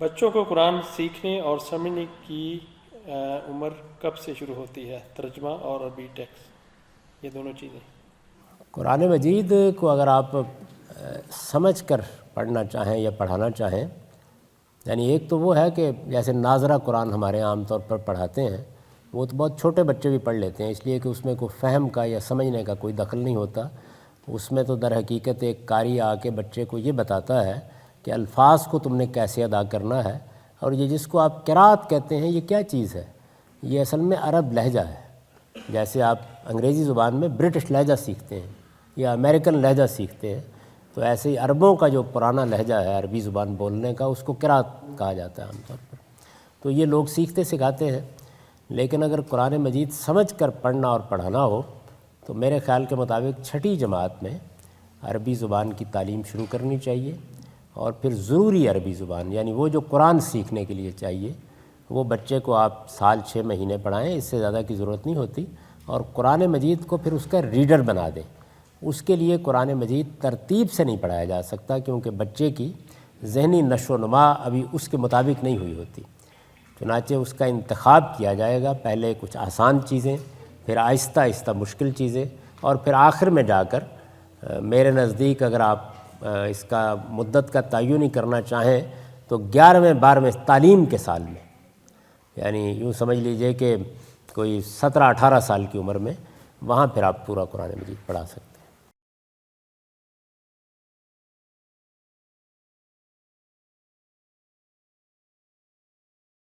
بچوں کو قرآن سیکھنے اور سمجھنے کی عمر کب سے شروع ہوتی ہے؟ ترجمہ اور عربی ٹیکسٹ، یہ دونوں چیزیں۔ قرآن مجید کو اگر آپ سمجھ کر پڑھنا چاہیں یا پڑھانا چاہیں، یعنی ایک تو وہ ہے کہ جیسے ناظرہ قرآن ہمارے عام طور پر پڑھاتے ہیں، وہ تو بہت چھوٹے بچے بھی پڑھ لیتے ہیں، اس لیے کہ اس میں کوئی فہم کا یا سمجھنے کا کوئی دخل نہیں ہوتا۔ اس میں تو در حقیقت ایک قاری آ کے بچے کو یہ بتاتا ہے کہ الفاظ کو تم نے کیسے ادا کرنا ہے، اور یہ جس کو آپ قرات کہتے ہیں یہ کیا چیز ہے؟ یہ اصل میں عرب لہجہ ہے۔ جیسے آپ انگریزی زبان میں برٹش لہجہ سیکھتے ہیں یا امریکن لہجہ سیکھتے ہیں، تو ایسے ہی عربوں کا جو پرانا لہجہ ہے عربی زبان بولنے کا، اس کو قرات کہا جاتا ہے عام طور پر۔ تو یہ لوگ سیکھتے سکھاتے ہیں، لیکن اگر قرآن مجید سمجھ کر پڑھنا اور پڑھانا ہو تو میرے خیال کے مطابق چھٹی جماعت میں عربی زبان کی تعلیم شروع کرنی چاہیے، اور پھر ضروری عربی زبان، یعنی وہ جو قرآن سیکھنے کے لیے چاہیے، وہ بچے کو آپ سال 6 مہینے پڑھائیں، اس سے زیادہ کی ضرورت نہیں ہوتی، اور قرآن مجید کو پھر اس کا ریڈر بنا دیں۔ اس کے لیے قرآن مجید ترتیب سے نہیں پڑھایا جا سکتا، کیونکہ بچے کی ذہنی نشو و نما ابھی اس کے مطابق نہیں ہوئی ہوتی۔ چنانچہ اس کا انتخاب کیا جائے گا، پہلے کچھ آسان چیزیں، پھر آہستہ آہستہ مشکل چیزیں، اور پھر آخر میں جا کر میرے نزدیک اگر آپ اس کا مدت کا تعین ہی کرنا چاہیں تو 11ویں 12ویں تعلیم کے سال میں، یعنی یوں سمجھ لیجئے کہ کوئی 17-18 سال کی عمر میں، وہاں پھر آپ پورا قرآن مجید پڑھا سکتے ہیں۔